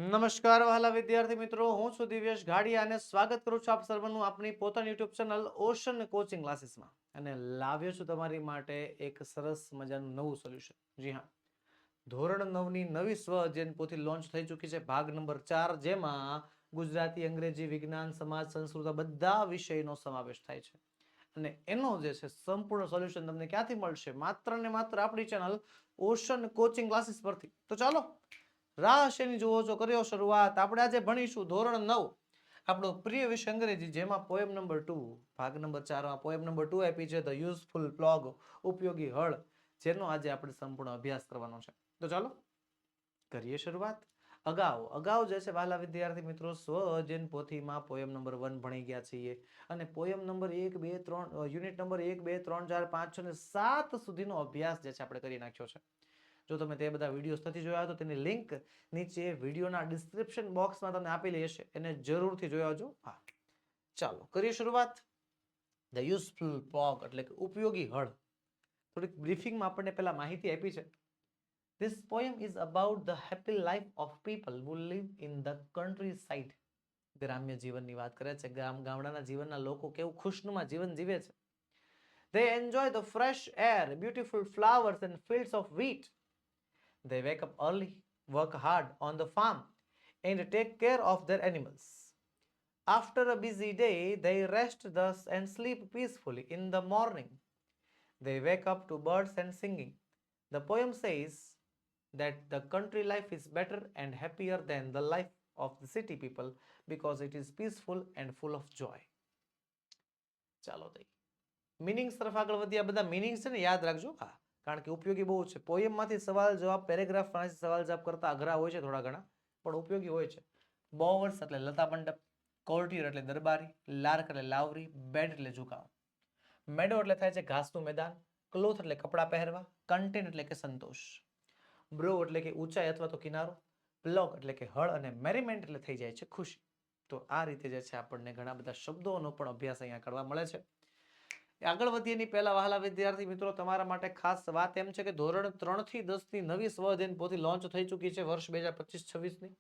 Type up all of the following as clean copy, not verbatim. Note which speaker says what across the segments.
Speaker 1: નમસ્કાર વહાલા વિદ્યાર્થી મિત્રો, હું છું દિવ્યેશ ઘાડિયા અને સ્વાગત કરું છું આપ સર્વનું આપણી પોતાની યુટ્યુબ ચેનલ ઓશન કોચિંગ ક્લાસીસમાં. અને લાવ્યો છું તમારી માટે એક સરસ મજાનું નવું સોલ્યુશન. જી હા, ધોરણ 9 ની નવી સ્વ અધ્યયન પોથી લોન્ચ થઈ ચૂકી છે, ભાગ નંબર 4, જેમાં ગુજરાતી, અંગ્રેજી, વિજ્ઞાન, સમાજ, સંસ્કૃત બધા વિષયનો સમાવેશ થાય છે. અને એનો જે છે સંપૂર્ણ સોલ્યુશન તમને ક્યાંથી મળશે? માત્ર ને માત્ર આપણી ચેનલ ઓશન કોચિંગ ક્લાસીસ પરથી. તો ચાલો રાહ શેની જુઓ છો, કર્યો શરૂઆત. આપણે આજે ભણીશું ધોરણ 9, આપણો પ્રિય વિષય અંગ્રેજી, જેમાં પોએમ નંબર 2, ભાગ નંબર 4 માં પોએમ નંબર 2 આપી છે, ધ યુઝફુલ પ્લોગ, ઉપયોગી હળ, જેનો આજે આપણે સંપૂર્ણ અભ્યાસ કરવાનો છે. તો ચાલો કરીએ શરૂઆત. અગાઉ જે છે વાલા વિદ્યાર્થી મિત્રો, સ્વ અધ્યયન પોથીમાં પોએમ નંબર 1 ભણી ગયા છીએ અને પોએમ નંબર 1, 2, 3, યુનિટ નંબર 1, 2, 3, 4, 5, 6 અને 7 સુધીનો અભ્યાસ જે છે આપણે કરી નાખ્યો છે. જો તમે તે બધા વિડીયોઝ નથી જોયા તો તેની લિંક નીચે વિડીયોના ડિસ્ક્રિપ્શન બોક્સમાં તમને આપેલી હશે, એને જરૂરથી જોઈ આવજો. હા, ચાલો કરીએ શરૂઆત. ધ યુઝફુલ પ્લોગ એટલે કે ઉપયોગી હળ. થોડીક બ્રીફિંગમાં આપણને પહેલા માહિતી આપી છે. This poem is about the happy life of people who live in the countryside. ગ્રામ્ય જીવનની વાત કરે છે. ગામડાના જીવનના લોકો કેવું ખુશનુમા જીવન જીવે છે. They enjoy the fresh air, beautiful flowers and fields of wheat. They wake up early, work hard on the farm, and take care of their animals. After a busy day, they rest thus and sleep peacefully in the morning. They wake up to birds and singing. The poem says that the country life is better and happier than the life of the city people because it is peaceful and full of joy. ચાલો તઈ મીનિંગ્સ તરફ આગળ વધ્યા. બધા મીનિંગ્સ છે ને યાદ રાખજો. હા, કારણ કે ઉપયોગી બહુ છે. પોએમમાંથી સવાલ જવાબ, પેરેગ્રાફ સવાલ જવાબ કરતા અઘરા હોય છે થોડા ઘણા, પણ ઉપયોગી હોય છે. બોવર્સ એટલે લતા મંડપ, કોર્ટિયર એટલે દરબારી, લાર્ક એટલે લાવરી, બેડ એટલે ઝુકાવ, મેડો એટલે થાય છે ઘાસનું મેદાન, ક્લોથ એટલે કપડાં પહેરવા, કન્ટેન્ટ એટલે કે સંતોષ, બ્રો એટલે કે ઊંચાઈ અથવા તો કિનારો, પ્લોગ એટલે કે હળ અને મેરીમેન્ટ એટલે થઈ જાય છે ખુશી. તો આ રીતે જે છે આપણને ઘણા બધા શબ્દોનો પણ અભ્યાસ અહીંયા કરવા મળે છે. આગળ વધીએની પહેલા વહાલા વિદ્યાર્થી મિત્રો, તમારા માટે ખાસ વાત એમ છે કે ધોરણ 3 થી 10 ની નવી સ્વ અધ્યયન પોથી લોન્ચ થઈ ચૂકી છે વર્ષ 2025-26 ની.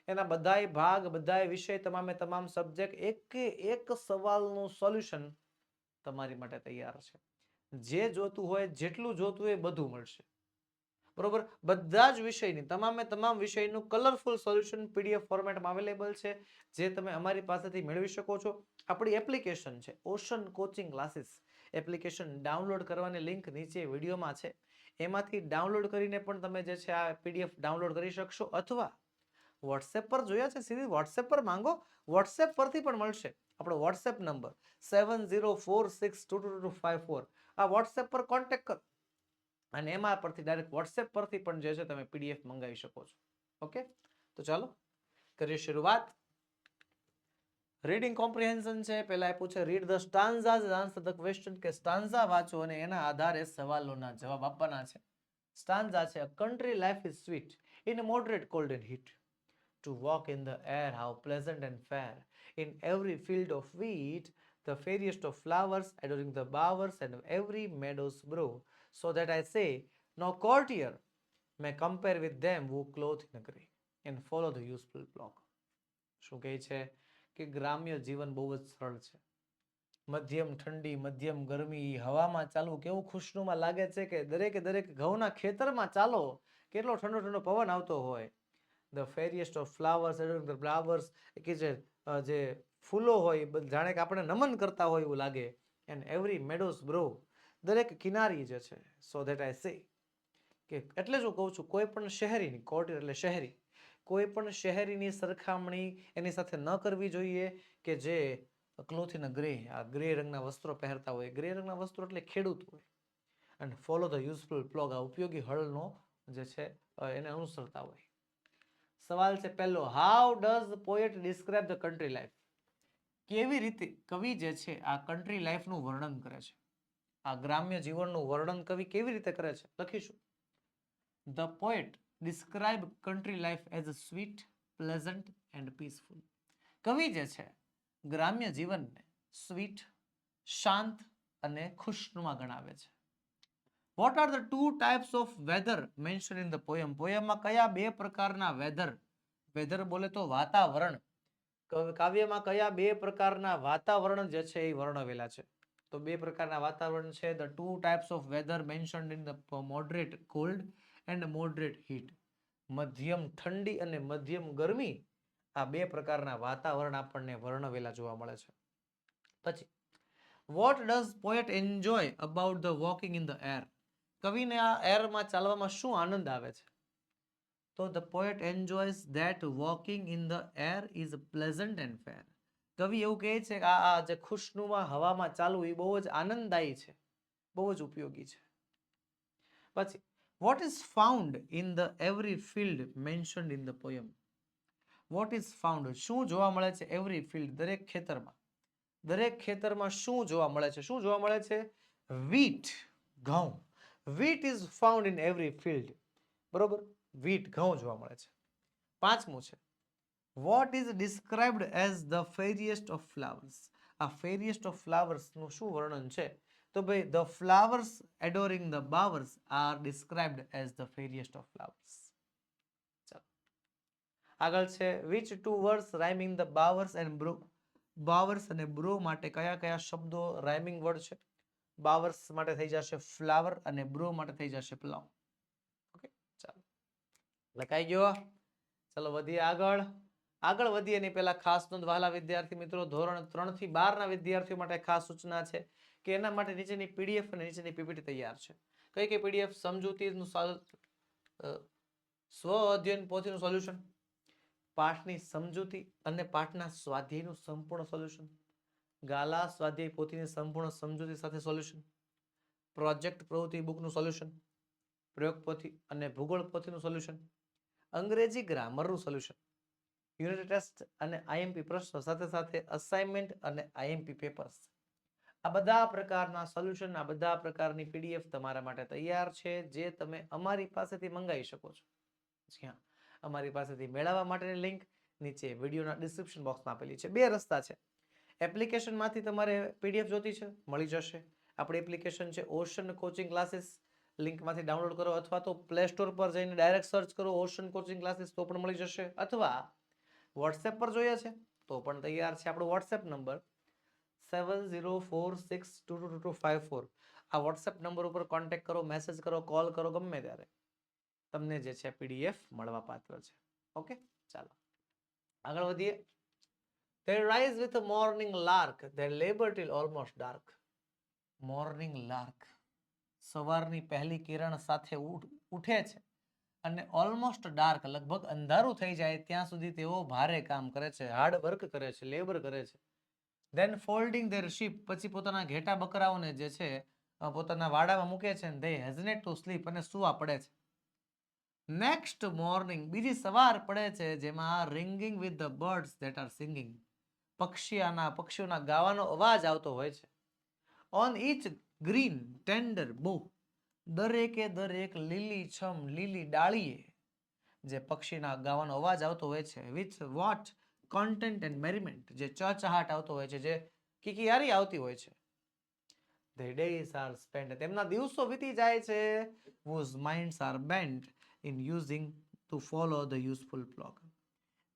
Speaker 1: એના બધાય ભાગ, બધાય વિષય, તમામે તમામ સબ્જેક્ટ, એક સવાલનું સોલ્યુશન તમારી માટે તૈયાર છે. જે જોતું હોય, જેટલું જોતું હોય બધું મળશે. બરોબર, બધા જ વિષયની, તમામે તમામ વિષયનું કલરફુલ સોલ્યુશન પીડીએફ ફોર્મેટમાં અવેલેબલ છે, જે તમે અમારી પાસેથી મેળવી શકો છો. આપણી એપ્લિકેશન છે ocean coaching classes. Application download કરવાની લિંક નીચે વિડીયોમાં છે. એમાંથી ડાઉનલોડ કરીને પણ તમે જે છે આ પીડીએફ ડાઉનલોડ કરી શકશો, અથવા વોટ્સએપ પર જોયા છે, સીધી વોટ્સએપ પર માંગો, વોટ્સએપ પરથી પણ મળશે. આપણો વોટ્સએપ નંબર 7046222254, આ વોટ્સએપ પર કોન્ટેક્ટ કરો અને એમાં પરથી ડાયરેક્ટ વોટ્સએપ પરથી પણ જે છે તમે પીડીએફ મંગાવી શકો છો. ઓકે, તો ચાલો કરીએ શરૂઆત. રીડિંગ કોમ્પ્રિહેન્શન છે. પહેલા આપ્યું છે read the stanzas, answer the question, કે સ્ટાન્ઝા વાંચો અને એના આધારે સવાલોના જવાબ આપવાના છે. સ્ટાન્ઝા છે, a country life is sweet in a moderate cold and heat. To walk in the air, how pleasant and fair. In every field of wheat, the fairest of flowers, adoring the bowers, and every meadow's brew. So that I say, no courtier may compare with them who clothe in grey and follow the useful plug. શું કહે છે કે ગ્રામ્ય જીવન બહુ જ સરળ છે. મધ્યમ ઠંડી, મધ્યમ ગરમી, હવામાં ચાલવું કેવું ખુશનુમા લાગે છે કે દરેકે દરેક ઘઉંના ખેતરમાં ચાલો, કેટલો ઠંડો ઠંડો પવન આવતો હોય. The fairest of flowers, the flowers કે જે ફૂલો હોય, જાણે કે આપણે નમન કરતા હોય એવું લાગે. એન્ડ એવરી મેડોઝ બ્રો, દરેક કિનારી જે છે. સો ધેટ આઈ સે, કે એટલે જ હું કહું છું, કોઈ પણ શહેરીની, કોર્ટિયર એટલે શહેરી, કોઈ પણ શહેરીની સરખામણી એની સાથે ન કરવી જોઈએ કે જે ક્લોથ ઇન ગ્રે, આ ગ્રે રંગના વસ્ત્રો પહેરતા હોય. ગ્રે રંગના વસ્ત્રો એટલે ખેડૂત હોય. અને ફોલો ધ યુઝફુલ પ્લોગ, આ ઉપયોગી હળનો જે છે એને અનુસરતા હોય. સવાલ છે પહેલો, how does poet describe the country life. કેવી રીતે કવિ જે છે આ કન્ટ્રી લાઈફનું વર્ણન કરે છે, આ ગ્રામ્ય જીવનનું વર્ણન કવિ કેવી રીતે કરે છે? લખીશું, the poet describe country life as a sweet, pleasant and peaceful. કવિ જે છે ગ્રામ્ય જીવનને સ્વીટ, શાંત અને ખુશનુમા ગણાવે છે. What are the two types of weather mention in the poem. પોયમમાં કયા બે પ્રકારના વેધર, વેધર બોલે તો વાતાવરણ. કાવ્યમાં કયા બે પ્રકારના વાતાવરણ જે છે એ વર્ણવેલા છે? તો બે પ્રકારના વાતાવરણ છે. The two types of weather mentioned in the moderate cold and moderate heat. મધ્યમ ઠંડી અને મધ્યમ ગરમી, આ બે પ્રકારના વાતાવરણ આપણને વર્ણવેલા જોવા મળે છે. પછી what does poet enjoy about the walking in the air? કવિને આ એરમાં ચાલવામાં શું આનંદ આવે છે? તો the poet enjoys that walking in the air is pleasant and fair. કવિ એવું કહે છે કે આ જે ખુશનુમા હવામાં ચાલવું એ બહુ જ આનંદદાયી છે, બહુ જ ઉપયોગી છે. પછી what is found in the every field mentioned in the poem? What is found, શું જોવા મળે છે? એવરી ફિલ્ડ, દરેક ખેતરમાં. દરેક ખેતરમાં શું જોવા મળે છે? શું જોવા મળે છે? વીટ, ઘઉં. Wheat is found in every field. બરોબર, વીટ, ઘઉં જોવા મળે છે. પાંચમું છે what is described as the fairest of flowers? આ ફેરિયેસ્ટ ઓફ ફ્લાવર્સ નું શું વર્ણન છે? તો ભાઈ the flowers adoring the bowers are described as the fairest of flowers. ચાલો આગળ છે which two words rhyming the bowers and brow? Bowers અને બ્રો માટે કયા કયા શબ્દો રાઇમિંગ વર્ડ છે? બાવર્સ માટે થઈ જશે ફ્લાવર અને બ્રો માટે થઈ જશે પ્લાવ. ઓકે, ચાલો લખાઈ ગયો. ચલો વધીએ આગળ. આગળ વધીએ એની પહેલા ખાસ નોંધ વહાલા વિદ્યાર્થી મિત્રો, ધોરણ 3 થી 12 ના વિદ્યાર્થીઓ માટે ખાસ સૂચના છે કે એના માટે નીચેની પીડીએફ અને નીચેની પીપીટી તૈયાર છે. કઈ કઈ પીડીએફ? સમજૂતીનું સ્વ અધ્યયન પોથીનું સોલ્યુશન, પાઠની સમજૂતી અને પાઠના સ્વાધ્યાયનું સંપૂર્ણ સોલ્યુશન, ગાલા સ્વાધ્યાય પોથીની સંપૂર્ણ સમજૂતી સાથે સોલ્યુશન, પ્રોજેક્ટ પ્રવૃત્તિ બુકનું સોલ્યુશન, પ્રયોગ પોથી અને ભૂગોળ પોથીનું સોલ્યુશન, અંગ્રેજી ગ્રામરનું સોલ્યુશન, યુનિટ ટેસ્ટ અને આઈએમપી પ્રશ્નો સાથે સાથે અસાઇનમેન્ટ અને આઈએમપી પેપર્સ. આ બધા પ્રકારના સોલ્યુશન, આ બધા પ્રકારની પીડીએફ તમારા માટે તૈયાર છે, જે તમે અમારી પાસેથી મંગાવી શકો છો. જ્યાં અમારી પાસેથી મેળવવા માટેની લિંક નીચે વિડીયોના ડિસ્ક્રિપ્શન બોક્સમાં આપેલી છે. બે રસ્તા છે. એપ્લિકેશનમાંથી તમારે પીડીએફ જોતી છે, મળી જશે. આપણી એપ્લિકેશન છે ઓશન કોચિંગ ક્લાસીસ. લિંકમાંથી ડાઉનલોડ કરો અથવા તો પ્લે સ્ટોર પર જઈને ડાયરેક્ટ સર્ચ કરો ઓશન કોચિંગ ક્લાસીસ તો પણ મળી જશે. અથવા વોટ્સએપ પર જોઈએ છે તો પણ તૈયાર છે. આપણો વોટ્સએપ નંબર 7046222254. આ વોટ્સએપ નંબર ઉપર કોન્ટેક્ટ કરો, મેસેજ કરો, કોલ કરો, ગમે ત્યારે તમને જે છે પીડીએફ મળવા પાત્ર છે. ઓકે, ચાલો આગળ વધીએ. They rise with a morning lark, they labor till almost dark. Morning lark સવારની પહેલી કિરણ સાથે ઉઠે છે અને ઓલમોસ્ટ ડાર્ક, લગભગ અંધારું થઈ જાય ત્યાં સુધી તેઓ ભારે કામ કરે છે, હાર્ડ વર્ક કરે છે, લેબર કરે છે. ધેન ફોલ્ડિંગ ધેર શીપ, પછી પોતાના ઘેટા બકરાઓને જે છે પોતાના વાડામાં મૂકે છે. ધે હેઝનેટ ટુ સ્લીપ, અને સુવા પડે છે. નેક્સ્ટ મોર્નિંગ, બીજી સવાર પડે છે જેમાં ringing with the birds that are singing, પક્ષીઓના ગાવાનો અવાજ આવતો હોય છે. On each green tender bough, દરેકે દરેક લીલી છમ લીલી ડાળીએ જે પક્ષીના ગાવાનો અવાજ આવતો હોય છે. વિથ વોટ કોન્ટેન્ટ એન્ડ મેરીમેન્ટ, જે ચહચહાટ આવતો હોય છે, જે કિકિયારી આવતી હોય છે. The days are spent, તેમના દિવસો વીતી જાય છે. Whose minds are bent in using to follow the useful plug,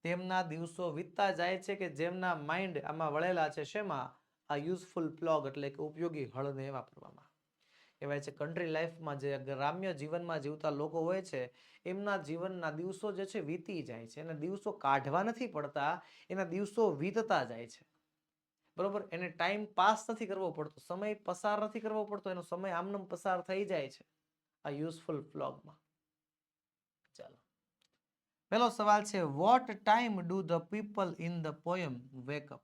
Speaker 1: તેમના દિવસો વીતતા જાય છે કે જેમના માઇન્ડ આમાં વળેલા છે શેમાં? આ યુઝફુલ પ્લોગ એટલે કે ઉપયોગી હળને વાપરવામાં. કહેવાય છે કન્ટ્રી લાઈફમાં જે ગ્રામ્ય જીવનમાં જીવતા લોકો હોય છે એમના જીવનના દિવસો જે છે વીતી જાય છે. એના દિવસો કાઢવા નથી પડતા, એના દિવસો વીતતા જાય છે. બરોબર, એને ટાઈમ પાસ નથી કરવો પડતો, સમય પસાર નથી કરવો પડતો, એનો સમય આમનામ પસાર થઈ જાય છે આ યુઝફુલ પ્લોગમાં. ચાલો પહેલો સવાલ છે what time do the people in the poem wake up?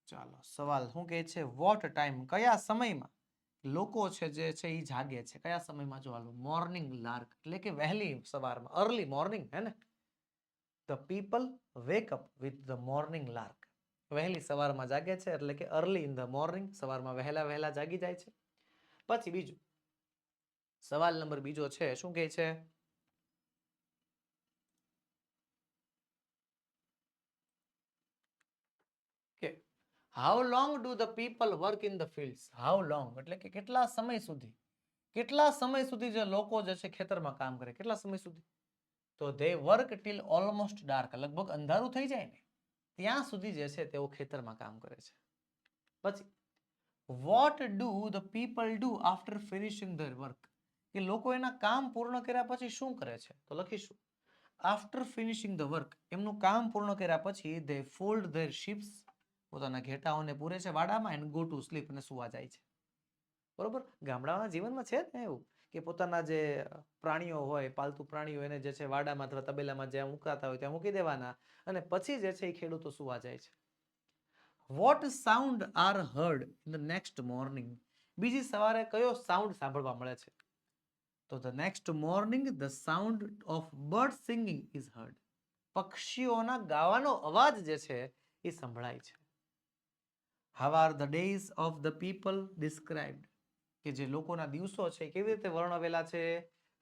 Speaker 1: ચાલો સવાલ શું કહે છે? વોટ ટાઈમ, કયા સમયમાં લોકો છે જે છે એ જાગે છે? કયા સમયમાં? જો હાલો, મોર્નિંગ લાર્ક એટલે કે વહેલી સવારમાં, અર્લી મોર્નિંગ હે ને. The people wake up with the morning lark, વહેલી સવારમાં જાગે છે એટલે કે અર્લી ઇન ધ મોર્નિંગ, સવારમાં વહેલા વહેલા જાગી જાય છે. પછી બીજું સવાલ નંબર બીજો છે, શું કહે છે? કે how long do the people work in the fields? How long એટલે કે કેટલા સમય સુધી જે લોકો જે છે ખેતરમાં કામ કરે, કેટલા સમય સુધી? તો દે વર્ક ટીલ ઓલમોસ્ટ ડાર્ક, લગભગ અંધારું થઈ જાય ને ત્યાં સુધી જે છે તેઓ ખેતરમાં કામ કરે છે. પછી what do the people do after finishing their work, કે લોકો એના કામ પૂર્ણ કર્યા પછી શું કરે છે? તો લખીશું આફ્ટર ફિનિશિંગ ધ વર્ક, એમનું કામ પૂર્ણ કર્યા પછી દે ફોલ્ડ ધેર શિપ્સ, પોતાના ઘેટાઓને પૂરે છે વાડામાં, એન્ડ ગો ટુ સ્લીપ, અને સુવા જાય છે. બરોબર, ગામડાના જીવનમાં છે ને એવું કે પોતાના જે પ્રાણીઓ હોય, પાલતુ પ્રાણીઓ, એને જે છે વાડામાં અથવા તબેલામાં જ્યાં મુકાતા હોય ત્યાં મૂકી દેવાના, અને પછી જે છે એ ખેડૂતો સુવા જાય છે. What sound are heard in the next morning, બીજી સવારે કયો સાઉન્ડ સાંભળવા મળે છે? તો the next morning the sound of bird singing is heard, પક્ષીઓના ગાવાનો અવાજ જે છે એ સંભળાય છે. How are the days of the people described, કે જે લોકોના દિવસો છે કેવી રીતે વર્ણવેલા છે?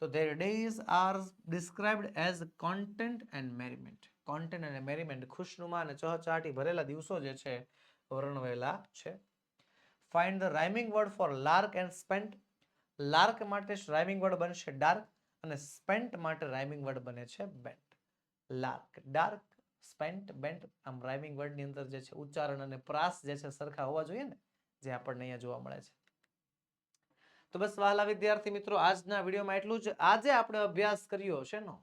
Speaker 1: તો their days are described as content and merriment, content અને મેરીમેન્ટ, ખુશનુમા અને ચહચાહટી ભરેલા દિવસો જે છે વર્ણવેલા છે. Find the rhyming word for lark and spent, lark માટે રાઇમિંગ વર્ડ બનશે ડાર્ક, અને સ્પેન્ટ માટે રાઇમિંગ વર્ડ બને છે bent. Lark, dark, spent, bent, આમ રાઇમિંગ વર્ડની અંદર જે છે ઉચ્ચારણ અને પ્રાસ જે છે સરખા હોવા જોઈએ ને, જે આપણને અહીંયા જોવા મળે છે. તો બસ વહાલા વિદ્યાર્થી મિત્રો, આજના વિડીયોમાં એટલું જ. આજે આપણે અભ્યાસ કર્યો છે નો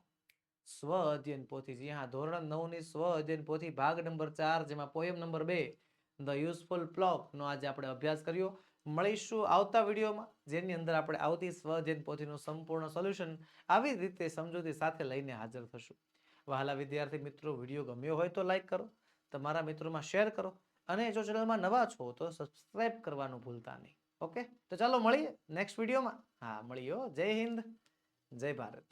Speaker 1: સ્વ અધ્યયન પોથી, જી હા, ધોરણ 9 ની સ્વ અધ્યયન પોથી ભાગ નંબર 4, જેમાં poem number 2 the useful plough નો આજે આપણે અભ્યાસ કર્યો. મળીશું આવતા વિડીયોમાં, જેની અંદર આપણે આવતી સ્વ અધ્યયન પોથીનું સંપૂર્ણ સોલ્યુશન આવી રીતે સમજૂતી સાથે લઈને હાજર થશું. વહાલા વિદ્યાર્થી મિત્રો, વિડીયો ગમ્યો હોય તો લાઈક કરો, તમારા મિત્રોમાં શેર કરો, અને જો ચેનલમાં નવા છો તો સબસ્ક્રાઇબ કરવાનું ભૂલતા નહીં. ઓકે, તો ચાલો મળીએ નેક્સ્ટ વિડીયોમાં. હા મળીએ. જય હિન્દ, જય ભારત.